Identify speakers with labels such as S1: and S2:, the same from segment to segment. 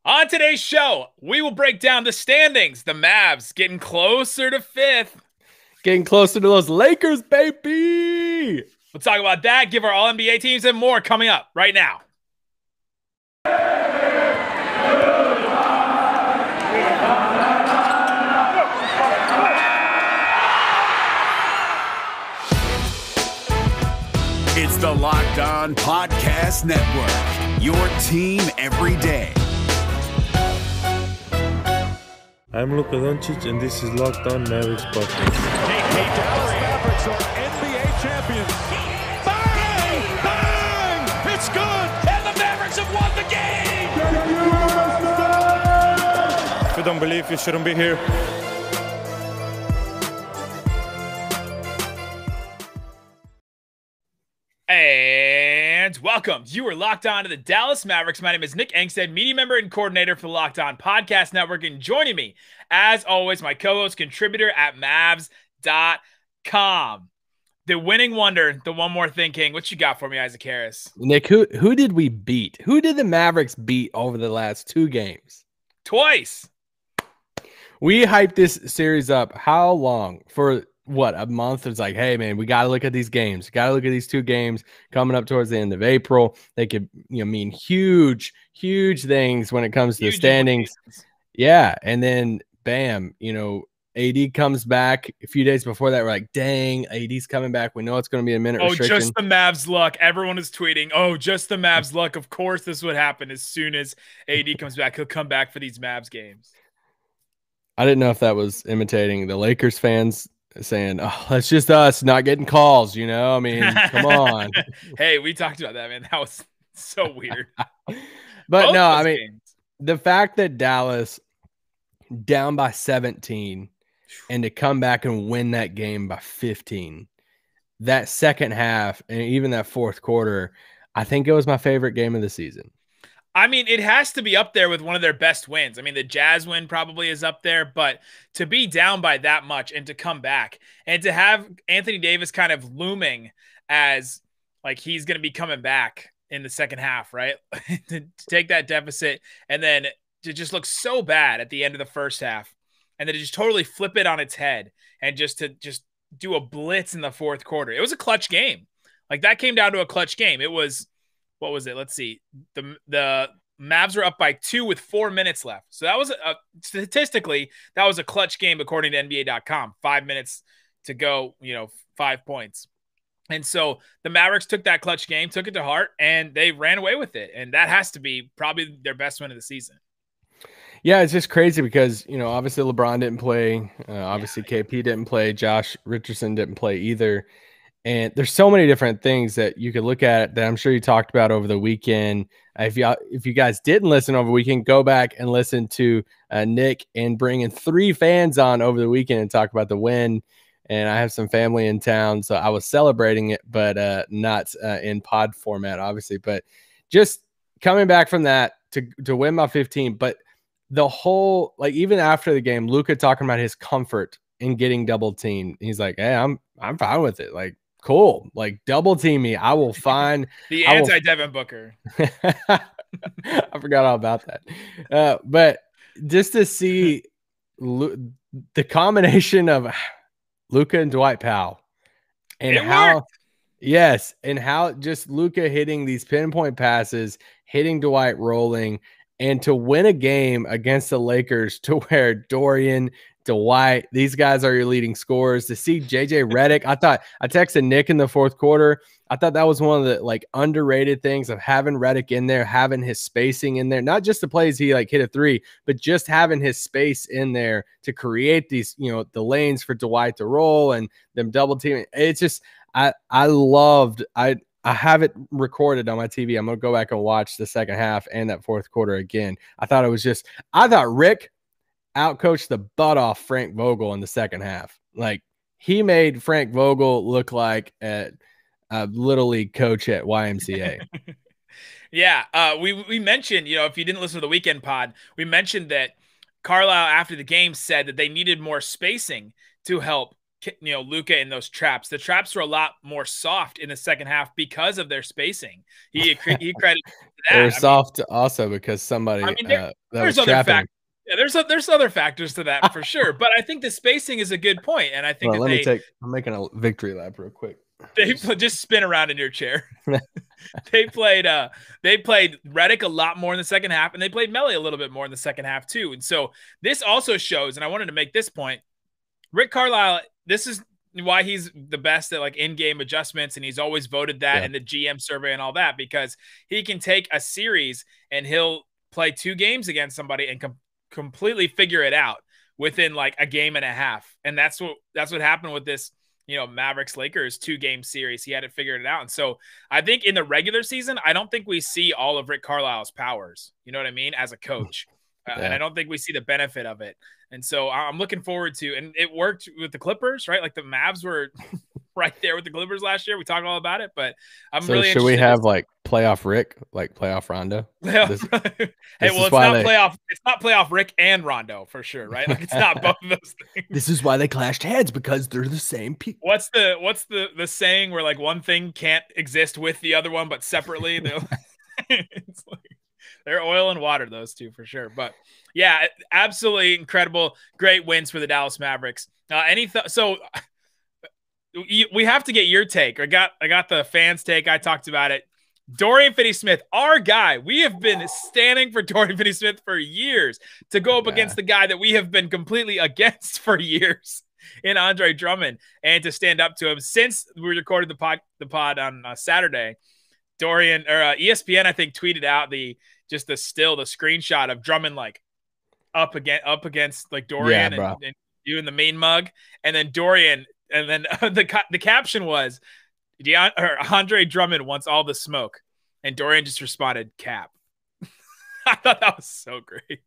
S1: On today's show, we will break down the standings. The Mavs getting closer to fifth.
S2: Getting closer to those Lakers, baby.
S1: We'll talk about that, give our All-NBA teams, and more coming up right now.
S3: It's the Locked On Podcast Network, your team every day.
S4: I'm Luka Doncic, and this is Locked On Mavericks podcast.
S5: Dallas Mavericks are NBA champions. Bang! Bang! It's good! And the Mavericks have won the game!
S4: If you don't believe, you shouldn't be here.
S1: And welcome. You are locked on to the Dallas Mavericks. My name is Nick Angstadt, media member and coordinator for the Locked On Podcast Network. And joining me, as always, my co-host contributor at Mavs.com. The winning wonder, the one more thing king. What you got for me, Isaac Harris?
S2: Nick, who did we beat? Who did the Mavericks beat over the last two games?
S1: Twice.
S2: We hyped this series up how long? For what, a month? It's like, hey, man, we got to look at these games. Got to look at these two games coming up towards the end of April. They could mean huge things when it comes to the standings. Yeah, and then, bam, AD comes back a few days before that. We're like, dang, AD's coming back. We know it's going to be a minute restriction.
S1: Just the Mavs luck. Everyone is tweeting, just the Mavs luck. Of course this would happen as soon as AD comes back. He'll come back for these Mavs games.
S2: I didn't know if that was imitating the Lakers fans saying, that's just us not getting calls, I mean, come on.
S1: Hey, we talked about that, man. That was so weird.
S2: But no, I mean, games. The fact that Dallas down by 17 and to come back and win that game by 15, that second half and even that fourth quarter, I think it was my favorite game of the season.
S1: I mean, it has to be up there with one of their best wins. I mean, the Jazz win probably is up there, but to be down by that much and to come back and to have Anthony Davis kind of looming as like he's going to be coming back in the second half, right? to take that deficit and then to just look so bad at the end of the first half and then to just totally flip it on its head and just do a blitz in the fourth quarter. It was a clutch game. Like that came down to a clutch game. It was, what was it? Let's see. The Mavs were up by 2 with 4 minutes left. So that was statistically, that was a clutch game according to NBA.com. 5 minutes to go, 5 points. And so the Mavericks took that clutch game, took it to heart, and they ran away with it. And that has to be probably their best win of the season.
S2: Yeah, it's just crazy because, obviously LeBron didn't play. Obviously KP didn't play. Josh Richardson didn't play either. And there's so many different things that you could look at that I'm sure you talked about over the weekend. If you guys didn't listen over the weekend, go back and listen to Nick and bringing 3 fans on over the weekend and talk about the win. And I have some family in town, so I was celebrating it, but not in pod format, obviously. But just coming back from that to win by 15. But the whole, like even after the game, Luka talking about his comfort in getting double teamed. He's like, hey, I'm fine with it. Like, cool. Like double team me. I will find
S1: the anti-Devin Booker.
S2: I forgot all about that. But just to see the combination of Luka and Dwight Powell and how just Luka hitting these pinpoint passes, hitting Dwight rolling, and to win a game against the Lakers to where Dorian, Dwight, these guys are your leading scorers. To see JJ Redick, I texted Nick in the fourth quarter. I thought that was one of the underrated things of having Redick in there, having his spacing in there, not just the plays he hit a 3, but just having his space in there to create these, the lanes for Dwight to roll and them double teaming. It's just, I have it recorded on my TV. I'm going to go back and watch the second half and that fourth quarter again. I thought Rick outcoached the butt off Frank Vogel in the second half. Like he made Frank Vogel look like a little league coach at YMCA.
S1: Yeah. We mentioned, if you didn't listen to the weekend pod, we mentioned that Carlisle after the game said that they needed more spacing to help Luka in those traps. The traps were a lot more soft in the second half because of their spacing. He credited that.
S2: They were soft also because somebody that
S1: there's
S2: was
S1: other
S2: trapping.
S1: factors. Yeah, there's other factors to that for sure. But I think the spacing is a good point, and I think
S2: I'm making a victory lap real quick.
S1: They just spin around in your chair. They played Redick a lot more in the second half, and they played Melly a little bit more in the second half too. And so this also shows, and I wanted to make this point, Rick Carlisle, this is why he's the best at like in-game adjustments, and he's always voted that in the GM survey and all that, because he can take a series and he'll play 2 games against somebody and completely figure it out within like a game and a half. And that's what happened with this, Mavericks Lakers 2-game series. He had it figured out. And so I think in the regular season, I don't think we see all of Rick Carlisle's powers, you know what I mean, as a coach. And I don't think we see the benefit of it. And so I'm looking forward to, and it worked with the Clippers, right? Like the Mavs were right there with the Clippers last year. We talked all about it, but I'm really interested.
S2: Should we have like playoff Rick, like playoff Rondo?
S1: It's not playoff Rick and Rondo for sure, right? Like it's not both of those things.
S2: This is why they clashed heads, because they're the same people.
S1: What's the saying where like one thing can't exist with the other one, but separately? It's like, they're oil and water, those two for sure. But yeah, absolutely incredible. Great wins for the Dallas Mavericks. So we have to get your take. I got the fans' take. I talked about it. Dorian Finney-Smith, our guy. We have been standing for Dorian Finney-Smith for years to go up against the guy that we have been completely against for years in Andre Drummond, and to stand up to him since we recorded the pod on Saturday. Dorian or ESPN, I think, tweeted out the screenshot of Drummond like up against like Dorian and you in the main mug, and then Dorian, and then the caption was Andre Drummond wants all the smoke, and Dorian just responded, "Cap." I thought that was so great.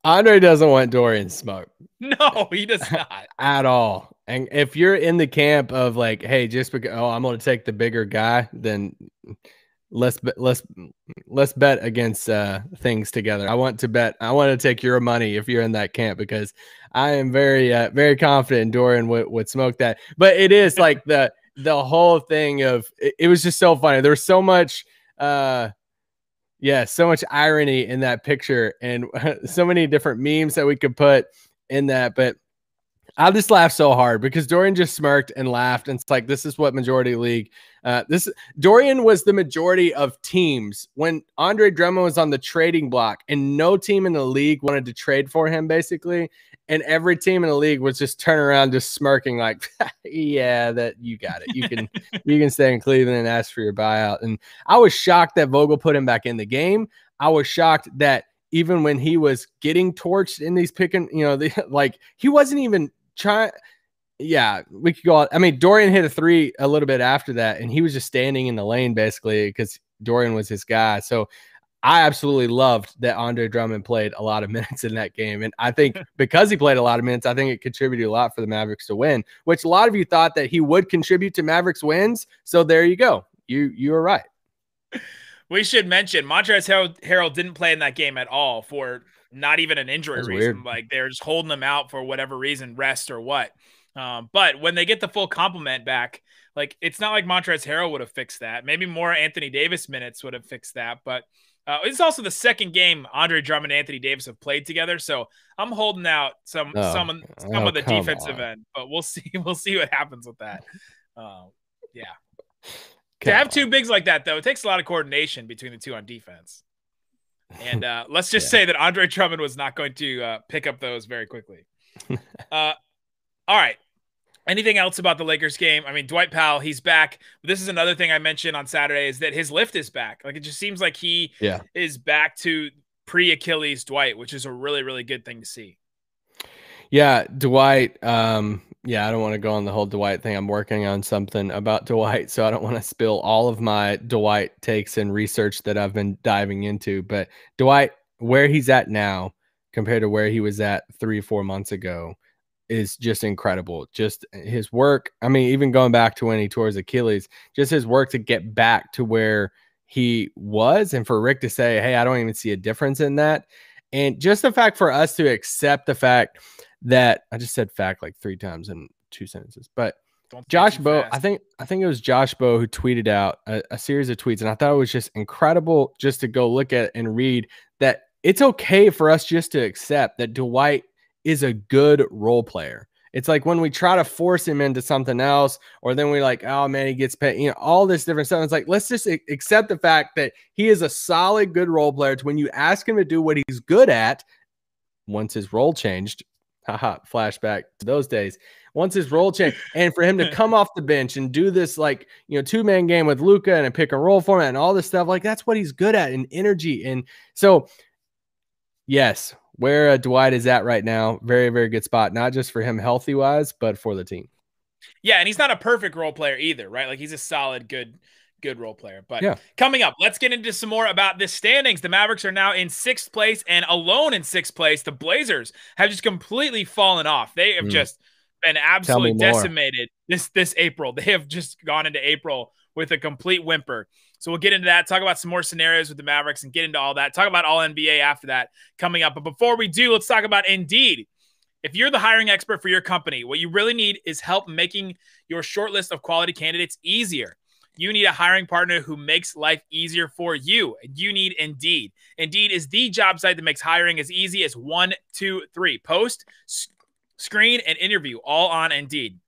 S2: Andre doesn't want Dorian smoke.
S1: No, he does not
S2: at all. And if you're in the camp of like, hey, just because I'm going to take the bigger guy, then let's bet against things together. I want to take your money if you're in that camp, because I am very very confident Dorian would smoke that. But it is like the whole thing of it was just so funny. There was so much so much irony in that picture, and so many different memes that we could put in that. But I just laughed so hard because Dorian just smirked and laughed. And it's like, this is what majority league, Dorian was the majority of teams when Andre Drummond was on the trading block, and no team in the league wanted to trade for him basically. And every team in the league was just turning around, just smirking like, yeah, that you got it. You can stay in Cleveland and ask for your buyout. And I was shocked that Vogel put him back in the game. I was shocked that even when he was getting torched in these he wasn't even trying. Yeah, we could go. I mean, Dorian hit a 3 a little bit after that, and he was just standing in the lane basically because Dorian was his guy. So I absolutely loved that Andre Drummond played a lot of minutes in that game. And I think because he played a lot of minutes, I think it contributed a lot for the Mavericks to win, which a lot of you thought that he would contribute to Mavericks wins. So there you go. You were right.
S1: We should mention Montrezl Harrell didn't play in that game at all for not even an injury reason. Weird. Like they're just holding him out for whatever reason, rest or what. But when they get the full complement back, like it's not like Montrezl Harrell would have fixed that. Maybe more Anthony Davis minutes would have fixed that. But it's also the second game Andre Drummond and Anthony Davis have played together. So I'm holding out some of the defensive end, but we'll see. We'll see what happens with that. To have two bigs like that, though, it takes a lot of coordination between the two on defense. And let's just say that Andre Drummond was not going to pick up those very quickly. All right. Anything else about the Lakers game? I mean, Dwight Powell, he's back. This is another thing I mentioned on Saturday is that his lift is back. Like, it just seems like he is back to pre-Achilles Dwight, which is a really, really good thing to see.
S2: Yeah, Dwight. I don't want to go on the whole Dwight thing. I'm working on something about Dwight, so I don't want to spill all of my Dwight takes and research that I've been diving into. But Dwight, where he's at now compared to where he was at 3 or 4 months ago is just incredible. Just his work. I mean, even going back to when he tore his Achilles, just his work to get back to where he was. And for Rick to say, hey, I don't even see a difference in that. And just the fact for us to accept the fact that I just said fact like 3 times in 2 sentences, but
S1: Don't
S2: Josh Bowe, I think it was Josh Bowe who tweeted out a series of tweets, and I thought it was just incredible just to go look at and read that it's okay for us just to accept that Dwight is a good role player. It's like when we try to force him into something else, or then we like, oh man, he gets paid, you know, all this different stuff. It's like, let's just accept the fact that he is a solid, good role player. It's when you ask him to do what he's good at, once his role changed, haha, flashback to those days. Once his role changed, and for him to come off the bench and do this, like, you know, 2-man game with Luka and a pick and roll format and all this stuff, like that's what he's good at, and energy. And so, yes, where Dwight is at right now, very, very good spot, not just for him healthy wise, but for the team.
S1: Yeah, and he's not a perfect role player either, right? Like he's a solid, good role player. But
S2: yeah,
S1: coming up, let's get into some more about the standings. The Mavericks are now in 6th place, and alone in 6th place, the Blazers have just completely fallen off. They have just been absolutely decimated this April. They have just gone into April with a complete whimper. So we'll get into that, talk about some more scenarios with the Mavericks and get into all that, talk about all NBA after that coming up. But before we do, let's talk about Indeed. If you're the hiring expert for your company, what you really need is help making your short list of quality candidates easier. You need a hiring partner who makes life easier for you, and you need Indeed. Indeed is the job site that makes hiring as easy as 1, 2, 3. Post, screen, and interview all on Indeed.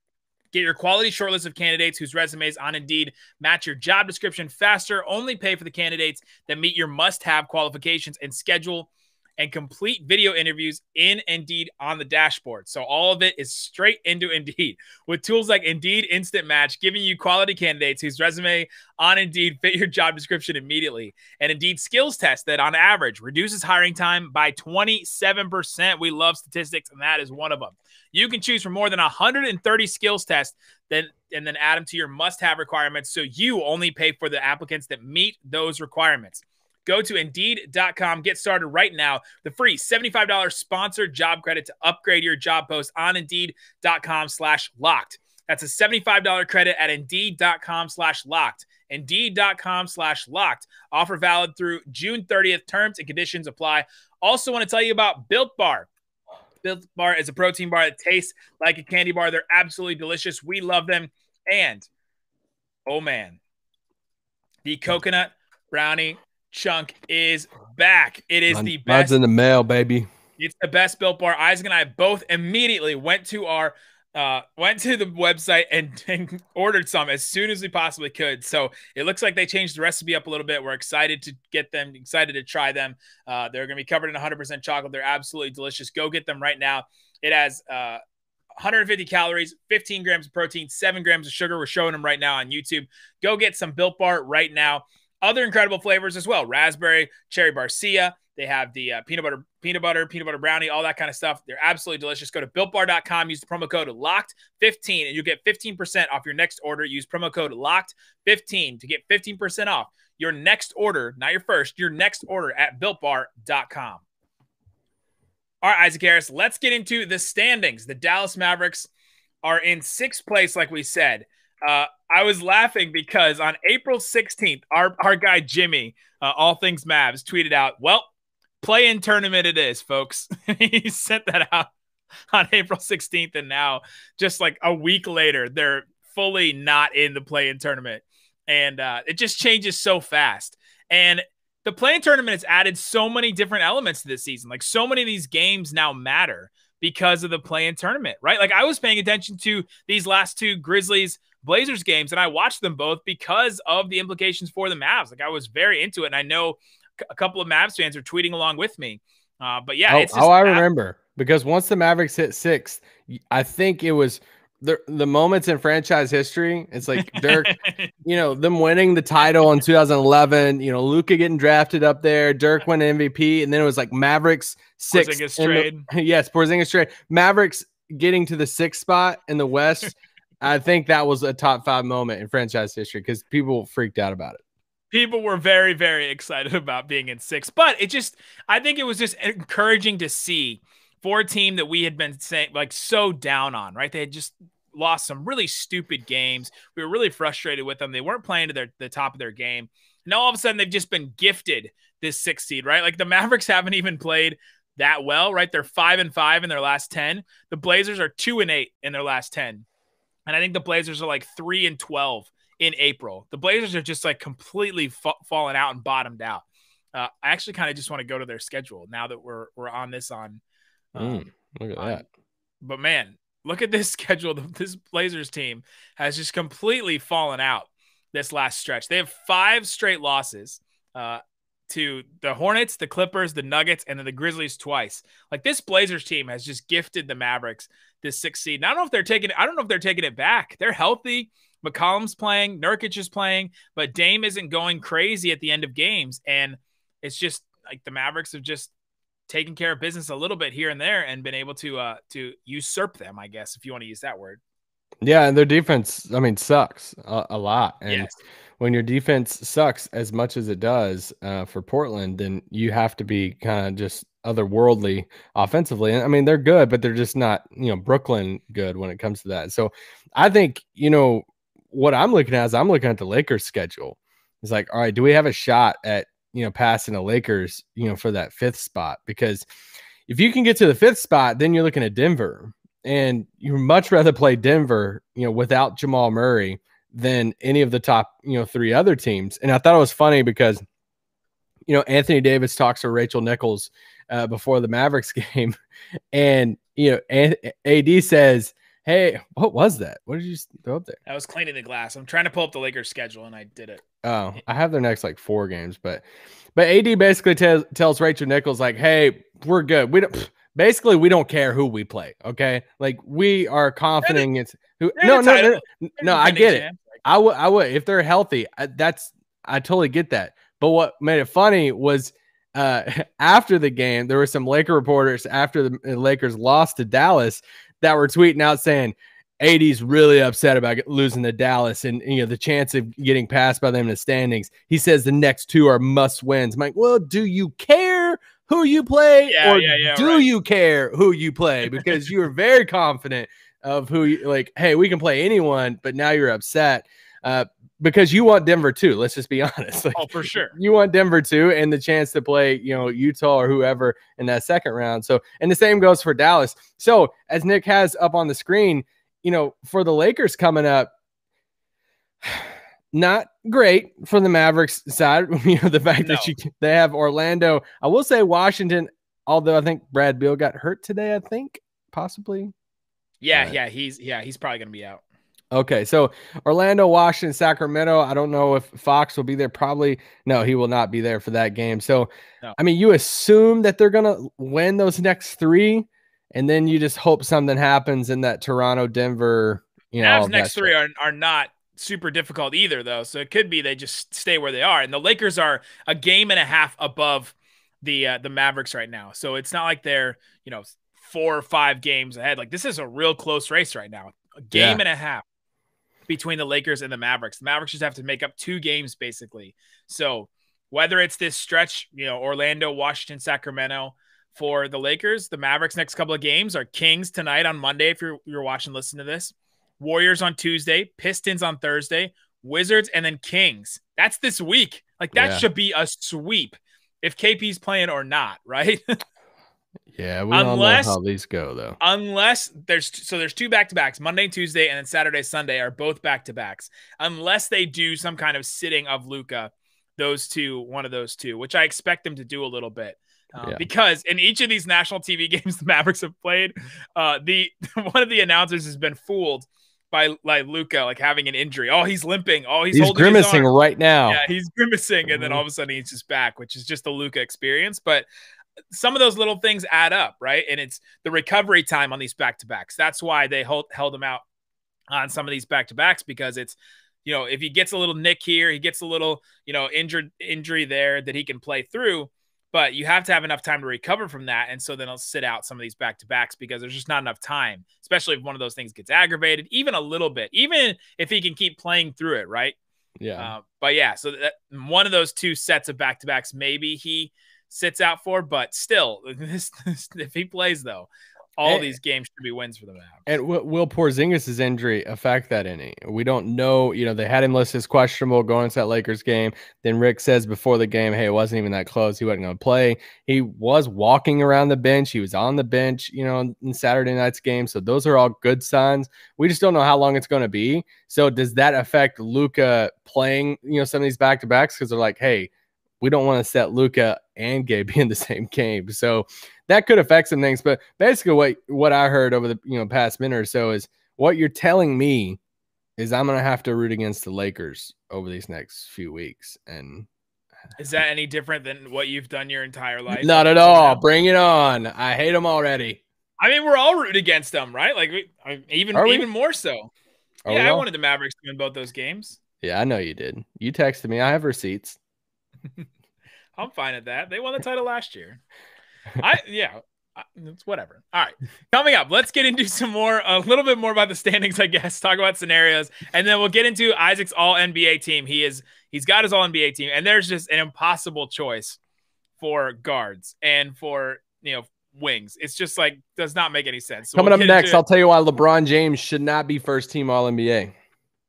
S1: Get your quality shortlist of candidates whose resumes on Indeed match your job description faster. Only pay for the candidates that meet your must-have qualifications, and schedule and complete video interviews in Indeed on the dashboard. So all of it is straight into Indeed with tools like Indeed Instant Match, giving you quality candidates whose resume on Indeed fit your job description immediately. And Indeed skills test that on average reduces hiring time by 27%. We love statistics, and that is one of them. You can choose from more than 130 skills tests and then add them to your must-have requirements, so you only pay for the applicants that meet those requirements. Go to Indeed.com. Get started right now. The free $75 sponsored job credit to upgrade your job post on Indeed.com/locked. That's a $75 credit at Indeed.com/locked. Indeed.com/locked. Offer valid through June 30th. Terms and conditions apply. Also want to tell you about Built Bar. Built Bar is a protein bar that tastes like a candy bar. They're absolutely delicious. We love them. And, oh man, the coconut brownie chunk is back. It is the best.
S2: Mine's in the mail, baby.
S1: It's the best Built Bar. Isaac and I both immediately went to the website and ordered some as soon as we possibly could. So it looks like they changed the recipe up a little bit. We're excited to get them, excited to try them. They're going to be covered in 100% chocolate. They're absolutely delicious. Go get them right now. It has 150 calories, 15 grams of protein, 7 grams of sugar. We're showing them right now on YouTube. Go get some Built Bar right now. Other incredible flavors as well. Raspberry, cherry barcia. They have the peanut butter brownie, all that kind of stuff. They're absolutely delicious. Go to BuiltBar.com. Use the promo code LOCKED15, and you'll get 15% off your next order. Use promo code LOCKED15 to get 15% off your next order, not your first, your next order at BuiltBar.com. All right, Isaac Harris, let's get into the standings. The Dallas Mavericks are in 6th place, like we said. I was laughing because on April 16th, our guy Jimmy, All Things Mavs, tweeted out, well, play-in tournament it is, folks. He sent that out on April 16th, and now just like a week later, they're fully not in the play-in tournament. And it just changes so fast. And the play-in tournament has added so many different elements to this season. Like, so many of these games now matter because of the play-in tournament, right? Like, I was paying attention to these last 2 Blazers games, and I watched them both because of the implications for the Mavs. Like, I was very into it, and I know a couple of Mavs fans are tweeting along with me. But yeah, it's just,
S2: I remember, because once the Mavericks hit 6th, I think it was the moments in franchise history. It's like Dirk, them winning the title in 2011, Luka getting drafted up there, Dirk winning MVP, and then it was like Mavericks 6th.
S1: Porzingis trade.
S2: Yes, Porzingis trade. Mavericks getting to the 6th spot in the West. I think that was a top 5 moment in franchise history because people freaked out about it.
S1: People were very, very excited about being in 6th, but I think it was just encouraging to see for a team that we had been saying like so down on, right? They had just lost some really stupid games. We were really frustrated with them. They weren't playing to the top of their game. Now all of a sudden they've just been gifted this 6th seed, right? Like, the Mavericks haven't even played that well, right? They're 5-5 in their last 10. The Blazers are 2-8 in their last 10. And I think the Blazers are like 3-12 in April. The Blazers are just like completely fallen out and bottomed out. I actually kind of just want to go to their schedule now that we're on this on.
S2: Look at that.
S1: But man, look at this schedule. This Blazers team has just completely fallen out this last stretch. They have 5 straight losses to the Hornets, the Clippers, the Nuggets, and then the Grizzlies twice. Like, this Blazers team has just gifted the Mavericks this 6th seed. And I don't know if they're taking it back. They're healthy. McCollum's playing, Nurkic is playing, but Dame isn't going crazy at the end of games. And it's just like the Mavericks have just taken care of business a little bit here and there and been able to usurp them, I guess, if you want to use that word.
S2: Yeah, and their defense, I mean, sucks a lot. And
S1: yes.
S2: When your defense sucks as much as it does for Portland, then you have to be kind of just otherworldly offensively. And I mean, they're good, but they're just not, Brooklyn good when it comes to that. So I think, what I'm looking at is I'm looking at the Lakers schedule. It's like, all right, do we have a shot at, passing the Lakers, for that 5th spot? Because if you can get to the 5th spot, then you're looking at Denver, and you'd much rather play Denver, without Jamal Murray than any of the top, 3 other teams. And I thought it was funny because, Anthony Davis talks to Rachel Nichols before the Mavericks game, and, AD says, hey, what was that? What did you throw up there?
S1: I was cleaning the glass. I'm trying to pull up the Lakers schedule, and I did it.
S2: Oh, I have their next 4 games, but AD basically tells Rachel Nichols, like, hey, we're good. We don't care who we play. Okay. Like, we are confident it's who. No, I get it. I would, if they're healthy, I totally get that. But what made it funny was after the game, there were some Laker reporters after the Lakers lost to Dallas that were tweeting out saying AD's really upset about losing to Dallas and the chance of getting passed by them in the standings. He says the next 2 are must wins. I'm like, well, do you care who you play, do you care who you play? Because you are very confident of who you like. Hey, we can play anyone, but now you're upset because you want Denver too. Let's just be honest. Like,
S1: oh, for sure,
S2: you want Denver too, and the chance to play, Utah or whoever in that 2nd round. So, and the same goes for Dallas. So, as Nick has up on the screen, for the Lakers coming up, not great for the Mavericks side. The fact that they have Orlando. I will say Washington, although I think Brad Beal got hurt today, I think possibly.
S1: Yeah, he's probably going to be out.
S2: Okay, so Orlando, Washington, Sacramento. I don't know if Fox will be there. Probably no, he will not be there for that game. So, no. I mean, you assume that they're going to win those next 3, and then you just hope something happens in that Toronto, Denver.
S1: Mavs next 3 are not super difficult either, though. So it could be they just stay where they are. And the Lakers are a game and a half above the Mavericks right now. So it's not like they're 4 or 5 games ahead. Like, this is a real close race right now. A game and a half between the Lakers and the Mavericks. The Mavericks just have to make up 2 games basically. So whether it's this stretch, Orlando, Washington, Sacramento for the Lakers, the Mavericks next couple of games are Kings tonight on Monday. If you're watching, listen to this. Warriors on Tuesday, Pistons on Thursday, Wizards, and then Kings. That's this week. Like, that should be a sweep if KP's playing or not, right?
S2: Yeah, we don't know how these go, though.
S1: Unless there's 2 back-to-backs, Monday, Tuesday, and then Saturday, Sunday are both back-to-backs. Unless they do some kind of sitting of Luka, one of those 2, which I expect them to do a little bit. Because in each of these national TV games the Mavericks have played, one of the announcers has been fooled by Luka, like, having an injury. Oh, he's limping. Oh, he's holding
S2: grimacing
S1: his arm
S2: right now.
S1: Yeah, he's grimacing, and then all of a sudden he's just back, which is just the Luka experience. But some of those little things add up, right? And it's the recovery time on these back-to-backs. That's why they held him out on some of these back-to-backs, because it's, if he gets a little nick here, he gets a little, injury there that he can play through. But you have to have enough time to recover from that. And so then he'll sit out some of these back-to-backs because there's just not enough time, especially if one of those things gets aggravated, even a little bit, even if he can keep playing through it, right?
S2: Yeah.
S1: But yeah, so that one of those 2 sets of back-to-backs, maybe he sits out for, but still, if he plays, though, all these games should be wins for the Mavs.
S2: And will Porzingis' injury affect that any? We don't know. You know, they had him listed as questionable going into that Lakers game. Then Rick says before the game, hey, it wasn't even that close. He wasn't going to play. He was walking around the bench. He was on the bench, you know, in Saturday night's game. So those are all good signs. We just don't know how long it's going to be. So does that affect Luka playing, you know, some of these back-to-backs? Because they're like, hey, we don't want to set Luka and Gabe in the same game. So that could affect some things. But basically what I heard over the past minute or so is what you're telling me is I'm going to have to root against the Lakers over these next few weeks. And
S1: is that any different than what you've done your entire life?
S2: Not at all. Bring it on. I hate them already.
S1: I mean, we're all rooting against them, right? Like even more so. Yeah, I wanted the Mavericks to win both those games.
S2: Yeah, I know you did. You texted me. I have receipts.
S1: I'm fine at that. They won the title last year. It's whatever. All right. Coming up, let's get into a little bit more about the standings, I guess. Talk about scenarios. And then we'll get into Isaac's all-NBA team. He's got his all-NBA team. And there's just an impossible choice for guards and for, wings. It's just like, does not make any sense. So
S2: Coming up next, I'll tell you why LeBron James should not be first team all-NBA.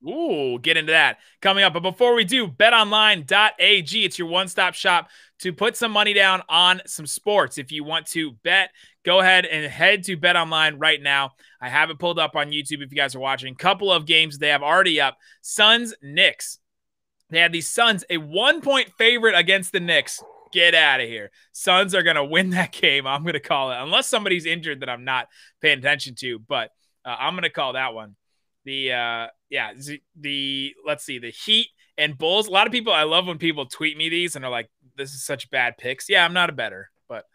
S1: Ooh, get into that coming up. But before we do, betonline.ag. It's your one-stop shop to put some money down on some sports. If you want to bet, go ahead and head to BetOnline right now. I have it pulled up on YouTube if you guys are watching. Couple of games they have already up. Suns, Knicks. They have the Suns, a 1-point favorite against the Knicks. Get out of here. Suns are going to win that game. I'm going to call it. Unless somebody's injured that I'm not paying attention to. But I'm going to call that one. Let's see, the Heat and Bulls. A lot of people, I love when people tweet me these and are like, this is such bad picks. Yeah, I'm not a better, but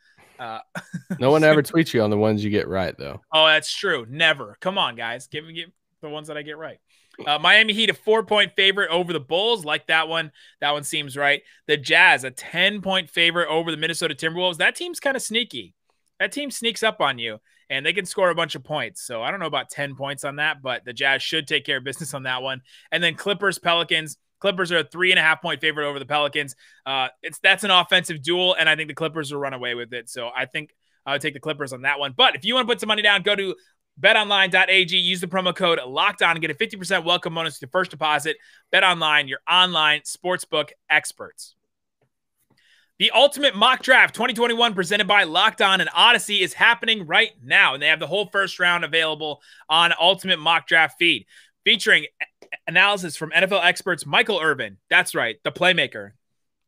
S2: no one ever tweets you on the ones you get right, though.
S1: Oh, that's true. Never. Come on, guys. Give me the ones that I get right. Miami Heat, a 4-point favorite over the Bulls. Like that one. That one seems right. The Jazz, a 10-point favorite over the Minnesota Timberwolves. That team's kind of sneaky. That team sneaks up on you, and they can score a bunch of points. So I don't know about 10 points on that, but the Jazz should take care of business on that one. And then Clippers, Pelicans. Clippers are a 3.5-point favorite over the Pelicans. That's an offensive duel, and I think the Clippers will run away with it. So I think I would take the Clippers on that one. But if you want to put some money down, go to betonline.ag. Use the promo code LOCKEDON and get a 50% welcome bonus to your first deposit. BetOnline, your online sportsbook experts. The Ultimate Mock Draft 2021 presented by Locked On and Odyssey is happening right now, and they have the whole first round available on Ultimate Mock Draft feed, featuring analysis from NFL experts Michael Irvin, that's right, the playmaker,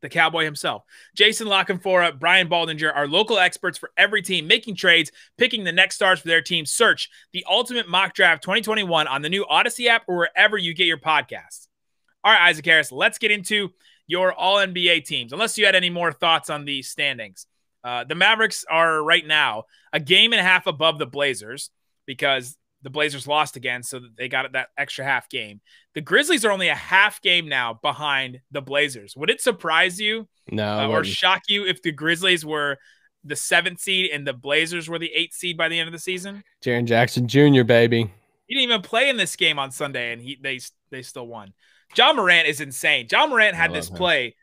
S1: the Cowboy himself, Jason Lockenfora, Brian Baldinger, our local experts for every team, making trades, picking the next stars for their team. Search the Ultimate Mock Draft 2021 on the new Odyssey app or wherever you get your podcasts. All right, Isaac Harris, let's get into your all-NBA teams, unless you had any more thoughts on the standings. The Mavericks are right now a game and a half above the Blazers because the Blazers lost again, so they got that extra half game. The Grizzlies are only a half game now behind the Blazers. Would it surprise you or shock you if the Grizzlies were the 7th seed and the Blazers were the 8th seed by the end of the season?
S2: Jaren Jackson Jr., baby.
S1: He didn't even play in this game on Sunday, and they still won. John Morant is insane. John Morant had this play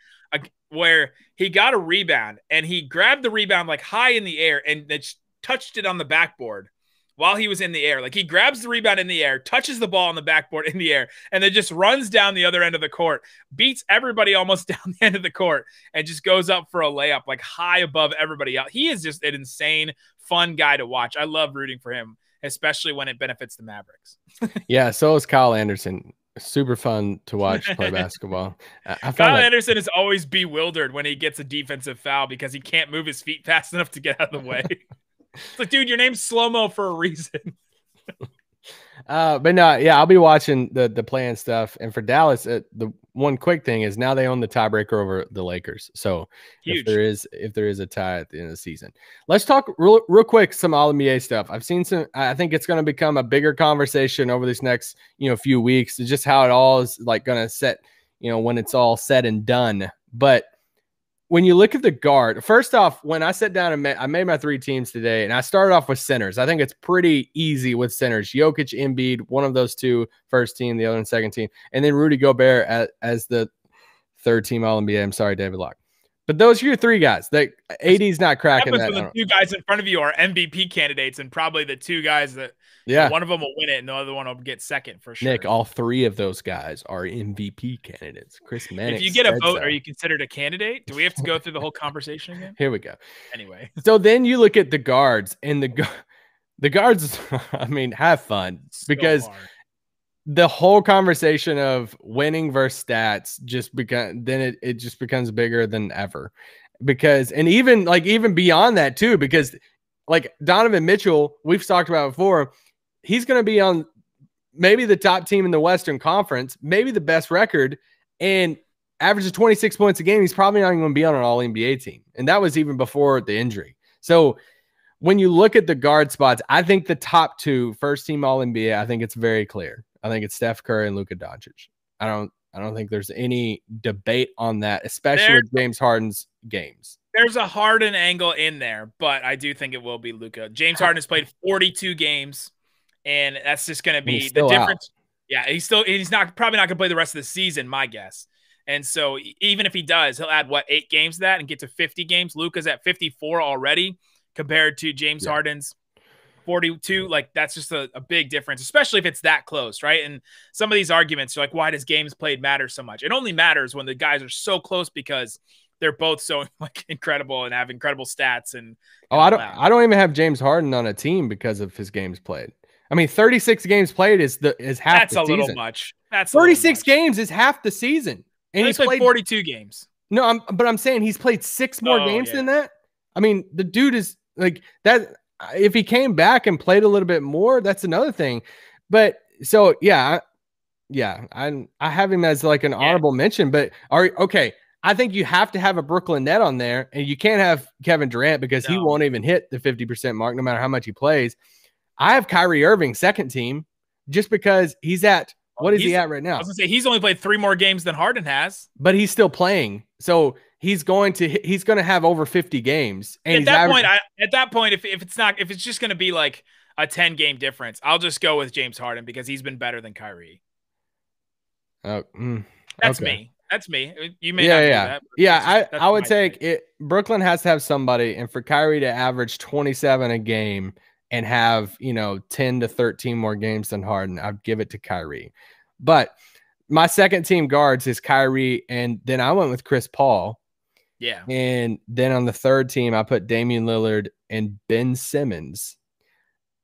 S1: where he got a rebound, and he grabbed the rebound like high in the air and touched it on the backboard while he was in the air. Like, he grabs the rebound in the air, touches the ball on the backboard in the air, and then just runs down the other end of the court, beats everybody almost down the end of the court, and just goes up for a layup like high above everybody else. He is just an insane, fun guy to watch. I love rooting for him, especially when it benefits the Mavericks.
S2: Yeah, so is Kyle Anderson. Super fun to watch play basketball.
S1: Kyle Anderson is always bewildered when he gets a defensive foul because he can't move his feet fast enough to get out of the way. It's like, dude, your name's Slow-Mo for a reason.
S2: But no, yeah, I'll be watching the play-in stuff. And for Dallas, the one quick thing is now they own the tiebreaker over the Lakers. So
S1: huge.
S2: if there is a tie at the end of the season, let's talk real quick some All-NBA stuff. I've seen some. I think it's going to become a bigger conversation over this next few weeks. It's just how it all is like going to set. When it's all said and done, but. When you look at the guard, first off, when I sat down and I made my 3 teams today, and I started off with centers. I think it's pretty easy with centers. Jokic, Embiid, one of those 2 first team, the other one second team, and then Rudy Gobert as the 3rd team All-NBA. I'm sorry, David Locke. But those are your three guys. AD's not cracking that.
S1: The two guys in front of you are MVP candidates, and probably the two guys that one of them will win it and the other one will get second for sure.
S2: Nick, all three of those guys are MVP candidates. Chris Mannix.
S1: If you get a vote, are you considered a candidate? Do we have to go through the whole conversation again?
S2: Here we go.
S1: Anyway.
S2: So then you look at the guards, and the guards, I mean, have fun because the whole conversation of winning versus stats it just becomes bigger than ever. Because, and even beyond that too, because like Donovan Mitchell, we've talked about before, he's going to be on maybe the top team in the Western Conference, maybe the best record, and averages 26 points a game. He's probably not even going to be on an all-NBA team. And that was even before the injury. So when you look at the guard spots, I think the top two first-team all-NBA, I think it's very clear. I think it's Steph Curry and Luka Doncic. I don't think there's any debate on that, especially with James Harden's games.
S1: There's a Harden angle in there, but I do think it will be Luka. James Harden has played 42 games, and that's just going to be the difference. Out. Yeah, he's probably not going to play the rest of the season, my guess. And so even if he does, he'll add 8 games to that and get to 50 games. Luka's at 54 already compared to James Harden's 42. Like, that's just a big difference, especially if it's that close, right? And some of these arguments are like, why does games played matter so much? It only matters when the guys are so close because they're both so incredible and have incredible stats. And
S2: I don't even have James Harden on a team because of his games played. I mean, 36 games played is half the season.
S1: That's a little much. That's
S2: 36 games is half the season. And
S1: he's played 42 games.
S2: No, but I'm saying he's played 6 more games than that. I mean, the dude is like that. If he came back and played a little bit more, that's another thing. But so, I have him as like an honorable mention, but I think you have to have a Brooklyn net on there, and you can't have Kevin Durant because he won't even hit the 50% mark no matter how much he plays. I have Kyrie Irving second team just because he's at what is he at right now?
S1: I was gonna say he's only played 3 more games than Harden has,
S2: but he's still playing. So he's going to have over 50 games. And
S1: at that point, if it's just going to be like a 10-game difference, I'll just go with James Harden because he's been better than Kyrie. That's me. That's me. You may not do that.
S2: Yeah, I would take it. Brooklyn has to have somebody, and for Kyrie to average 27 a game and have 10 to 13 more games than Harden, I'd give it to Kyrie. But my second team guards is Kyrie, and then I went with Chris Paul.
S1: Yeah.
S2: And then on the third team, I put Damian Lillard and Ben Simmons.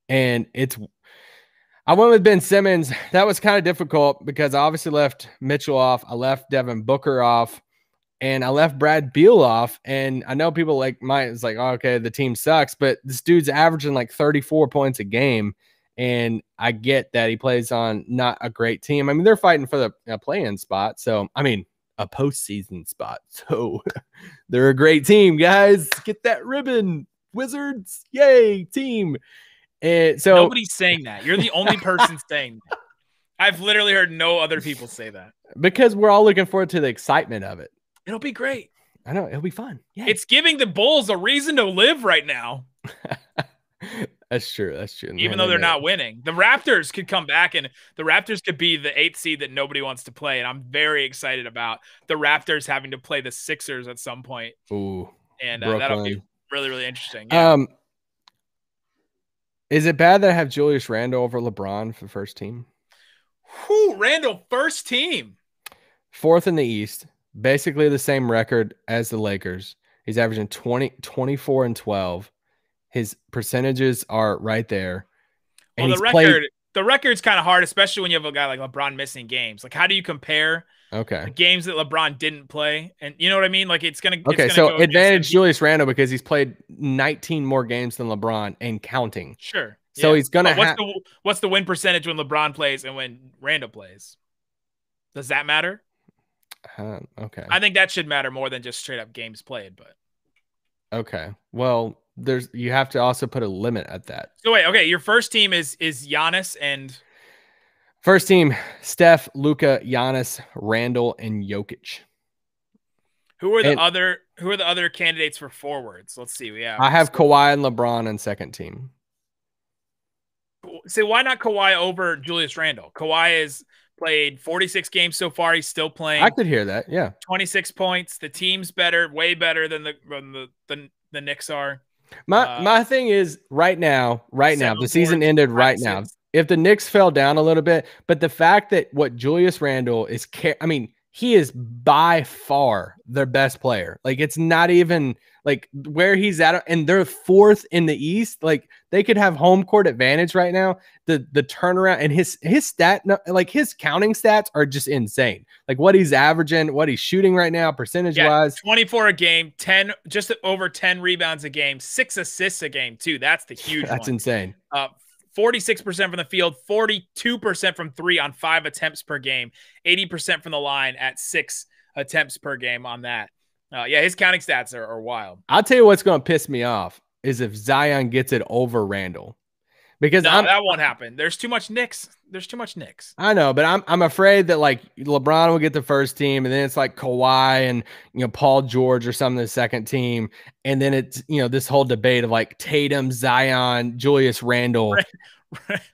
S2: And I went with Ben Simmons. That was kind of difficult because I obviously left Mitchell off. I left Devin Booker off. And I left Brad Beal off. And I know people it's like, oh, okay, the team sucks. But this dude's averaging like 34 points a game. And I get that he plays on not a great team. I mean, they're fighting for the play-in spot. So, I mean, a postseason spot. So they're a great team, guys. Get that ribbon. Wizards. Yay, team. And so
S1: nobody's saying that. You're the only person saying that. I've literally heard no other people say that.
S2: Because we're all looking forward to the excitement of it.
S1: It'll be great.
S2: I know. It'll be fun. Yeah.
S1: It's giving the Bulls a reason to live right now.
S2: That's true.
S1: Even though they're not winning. The Raptors could come back, and the Raptors could be the 8th seed that nobody wants to play. And I'm very excited about the Raptors having to play the Sixers at some point.
S2: Ooh.
S1: And that'll be really, really interesting. Yeah.
S2: Is it bad that I have Julius Randle over LeBron for first team?
S1: Randle, first team.
S2: 4th in the East. Basically the same record as the Lakers. He's averaging 24 and 12. His percentages are right there.
S1: And the record's kind of hard, especially when you have a guy like LeBron missing games. Like, how do you compare the games that LeBron didn't play? And you know what I mean? Like, it's going to
S2: so advantage Julius Randle because he's played 19 more games than LeBron and counting.
S1: Sure.
S2: So he's going to have...
S1: What's the win percentage when LeBron plays and when Randle plays? Does that matter?
S2: Okay.
S1: I think that should matter more than just straight up games played, but...
S2: Okay. Well... you have to also put a limit at that.
S1: So wait, okay, your first team is Giannis and
S2: first team Steph, Luka, Giannis, Randle, and Jokic.
S1: Who are the other candidates for forwards? Let's see.
S2: I have Kawhi and LeBron on second team.
S1: So why not Kawhi over Julius Randle? Kawhi is played 46 games so far. He's still playing.
S2: I could hear that. Yeah.
S1: 26 points. The team's better, way better than the Knicks are.
S2: My thing is right now, the season ended right now. If the Knicks fell down a little bit, but the fact that what Julius Randle is, he is by far their best player. Like, it's not even like where he's at, and they're fourth in the East. Like, they could have home court advantage right now. The turnaround and his stat, like his counting stats are just insane. Like what he's averaging, what he's shooting right now, percentage wise.
S1: 24 a game, 10, just over 10 rebounds a game, 6 assists a game too. That's the huge
S2: That's
S1: one.
S2: insane.
S1: 46% from the field, 42% from 3 on 5 attempts per game, 80% from the line at 6 attempts per game on that. His counting stats are wild.
S2: I'll tell you what's going to piss me off is if Zion gets it over Randall. Because
S1: that won't happen. There's too much Knicks.
S2: I know, but I'm afraid that like LeBron will get the first team, and then it's like Kawhi and Paul George or something the second team, and then it's this whole debate of like Tatum, Zion, Julius Randle.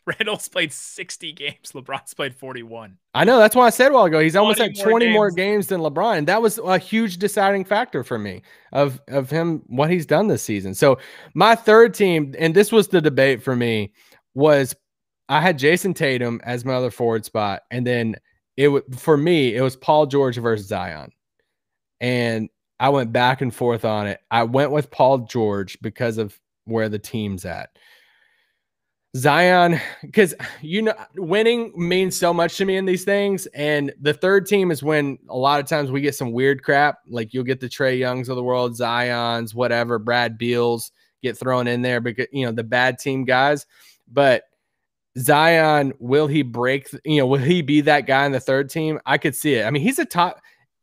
S1: Randall's played 60 games. LeBron's played 41.
S2: I know. That's why I said a while ago he's almost at 20 more games than LeBron. And that was a huge deciding factor for me of him, what he's done this season. So my third team, and this was the debate for me, was I had Jason Tatum as my other forward spot. And then for me, it was Paul George versus Zion. And I went back and forth on it. I went with Paul George because of where the team's at. Zion, because winning means so much to me in these things, and the third team is when a lot of times we get some weird crap, like you'll get the Trae Youngs of the world, Zions, whatever, Brad Beals get thrown in there because the bad team guys. But Zion, will he break? Will he be that guy in the third team? I could see it. I mean, he's a top.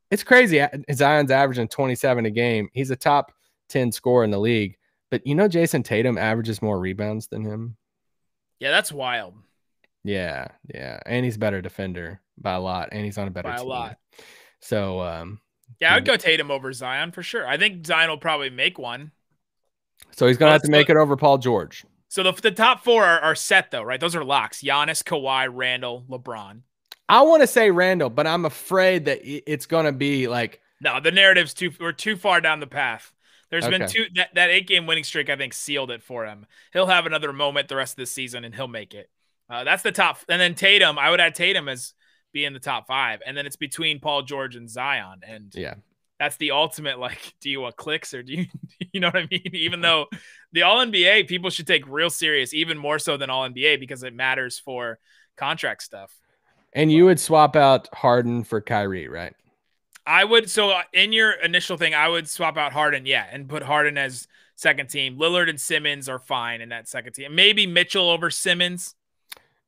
S2: It's crazy. Zion's averaging 27 a game. He's a top 10 scorer in the league. But Jason Tatum averages more rebounds than him.
S1: Yeah, that's wild.
S2: Yeah. And he's a better defender by a lot, and he's on a better team. By a lot. So,
S1: I would go Tatum over Zion for sure. I think Zion will probably make one.
S2: So he's going to have to make it over Paul George.
S1: So the top four are set, though, right? Those are locks. Giannis, Kawhi, Randall, LeBron.
S2: I want to say Randall, but I'm afraid that it's going to be like...
S1: No, the narrative's we're too far down the path. There's been that 8-game winning streak, I think, sealed it for him. He'll have another moment the rest of the season, and he'll make it. That's the top. And then Tatum, I would add Tatum as being the top 5. And then it's between Paul George and Zion. And that's the ultimate, like, do you want clicks or do you know what I mean? Even though the All-NBA, people should take real serious, even more so than All-NBA, because it matters for contract stuff.
S2: And you would swap out Harden for Kyrie, right?
S1: I would. So in your initial thing, I would swap out Harden, and put Harden as second team. Lillard and Simmons are fine in that second team. Maybe Mitchell over Simmons.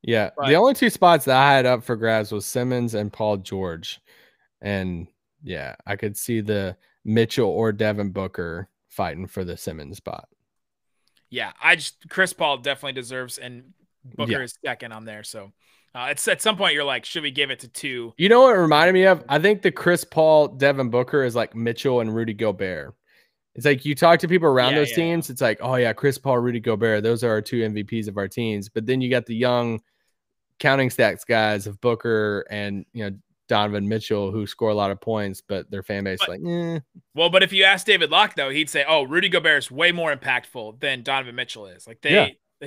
S2: Yeah, the only two spots that I had up for grabs was Simmons and Paul George. And I could see the Mitchell or Devin Booker fighting for the Simmons spot. Yeah,
S1: Chris Paul definitely deserves, and Booker is second on there. So it's at some point you're like, should we give it to 2?
S2: You know what it reminded me of? I think the Chris Paul, Devin Booker is like Mitchell and Rudy Gobert. It's like you talk to people around those teams. It's like, oh yeah, Chris Paul, Rudy Gobert. Those are our 2 MVPs of our teams. But then you got the young counting stats guys of Booker and Donovan Mitchell who score a lot of points, but their fan base
S1: Well, but if you ask David Locke though, he'd say, oh, Rudy Gobert is way more impactful than Donovan Mitchell is. Like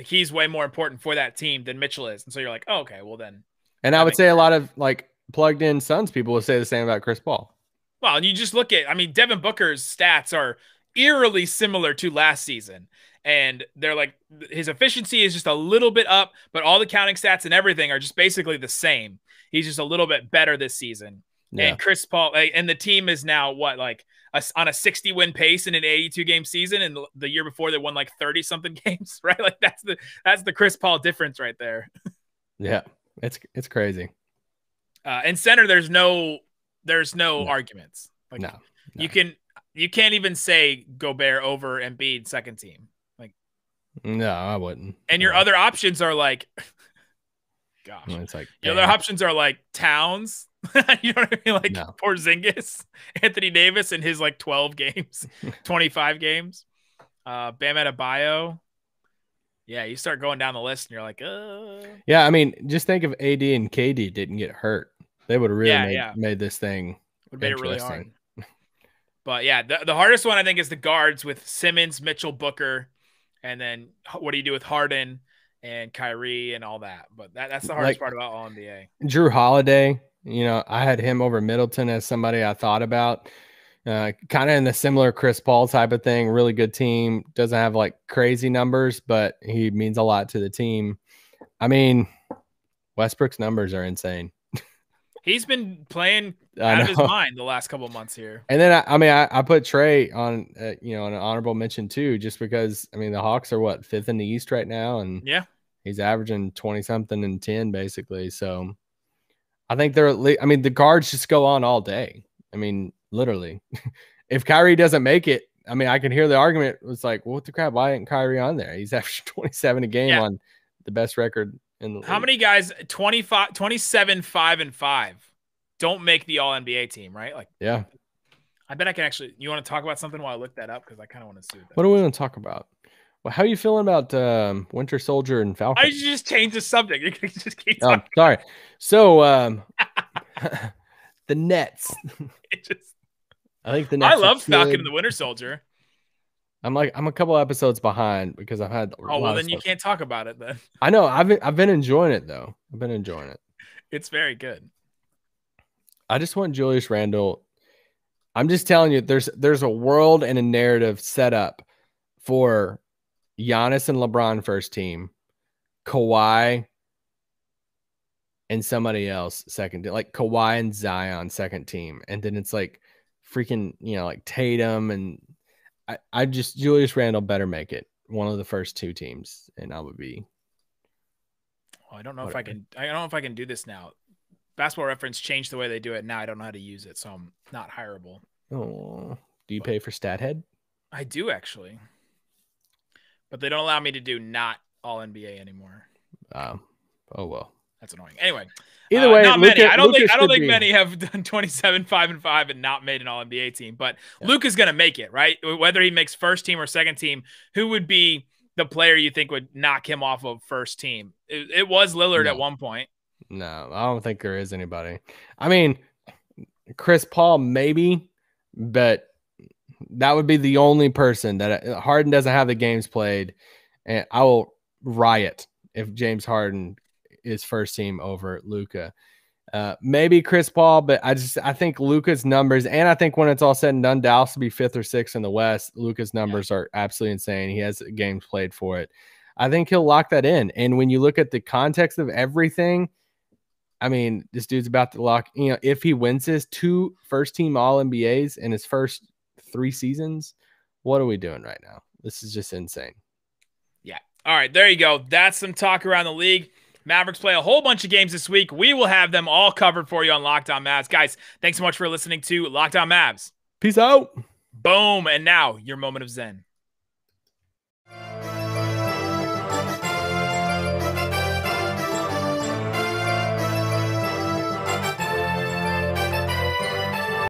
S1: he's way more important for that team than Mitchell is. And so you're like, oh, okay, well then.
S2: And I would say a lot of like plugged in Suns people would say the same about Chris Paul.
S1: Well, and you just look at, Devin Booker's stats are eerily similar to last season. And they're like, his efficiency is just a little bit up, but all the counting stats and everything are just basically the same. He's just a little bit better this season. Yeah. And Chris Paul, and the team is now on a 60-win pace in an 82-game season. And the year before they won like 30-something games, right? Like that's the Chris Paul difference right there.
S2: Yeah, it's crazy.
S1: In center, there's no arguments. Like
S2: no.
S1: You can't even say Gobert over Embiid second team. Like,
S2: no, I wouldn't.
S1: And your other options are like, gosh,
S2: it's like
S1: your other options are like Towns. You know what I mean? Like Porzingis, Anthony Davis in his like 12 games, 25 games. Bam Adebayo. Yeah, you start going down the list and you're like,
S2: Yeah, I mean, just think if AD and KD didn't get hurt. They would have really made this thing
S1: would made it really hard. But yeah, the hardest one I think is the guards with Simmons, Mitchell, Booker, and then what do you do with Harden and Kyrie and all that? But that's the hardest part about All-NBA.
S2: Drew Holiday, you know, I had him over Middleton as somebody I thought about. Kind of in the similar Chris Paul type of thing. Really good team. Doesn't have like crazy numbers, but he means a lot to the team. I mean, Westbrook's numbers are insane.
S1: He's been playing out of his mind the last couple of months here.
S2: And then I put Trey on you know, an honorable mention too, just because I mean the Hawks are what, 5th in the East right now, and
S1: yeah,
S2: he's averaging 20 something and 10 basically. So I think I mean the guards just go on all day. I mean literally, if Kyrie doesn't make it, I mean I can hear the argument. It's like, well, what the crap? Why isn't Kyrie on there? He's averaging 27 a game on the best record in the league.
S1: How many guys 25, 27, 5-5 don't make the All-NBA team, right? Like,
S2: yeah.
S1: I bet I can actually. You want to talk about something while I look that up because I kind of want to see that.
S2: What do we want to talk about? Well, how are you feeling about Winter Soldier and Falcon?
S1: I just changed the subject. You can just keep
S2: talking. Oh, sorry. So the Nets. I think the Nets.
S1: I love Falcon and the Winter Soldier.
S2: I'm a couple episodes behind because I've had.
S1: Oh well, then you can't talk about it then.
S2: I know. I've been enjoying it though. I've been enjoying it.
S1: It's very good.
S2: I just want Julius Randle. I'm just telling you, there's a world and a narrative set up for Giannis and LeBron first team, Kawhi and somebody else second, like Kawhi and Zion second team, and then it's like freaking, you know, like Tatum, and I just Julius Randle better make it one of the first 2 teams, and I would be.
S1: Oh, I don't know if I can. I don't know if I can do this now. Basketball Reference changed the way they do it now. I don't know how to use it, so I'm not hireable.
S2: Oh, do you pay for StatHead?
S1: I do actually, but they don't allow me to do not all NBA anymore.
S2: Oh well,
S1: that's annoying. Anyway,
S2: either way,
S1: not many. I don't think many have done 27, 5-5 and not made an All NBA team. But yeah. Luka's gonna make it, right? Whether he makes first team or second team, who would be the player you think would knock him off of first team? It was Lillard at one point.
S2: No, I don't think there is anybody. I mean, Chris Paul maybe, but that would be the only person that Harden doesn't have the games played, and I will riot if James Harden is first team over Luka. Maybe Chris Paul, but I think Luka's numbers, and I think when it's all said and done, Dallas will be 5th or 6th in the West. Luka's numbers are absolutely insane. He has games played for it. I think he'll lock that in. And when you look at the context of everything, I mean, this dude's about to lock, you know, if he wins his 2 first-team All-NBAs in his first 3 seasons, what are we doing right now? This is just insane.
S1: Yeah. All right, there you go. That's some talk around the league. Mavericks play a whole bunch of games this week. We will have them all covered for you on Locked On Mavs. Guys, thanks so much for listening to Locked On Mavs.
S2: Peace out.
S1: Boom. And now, your moment of Zen.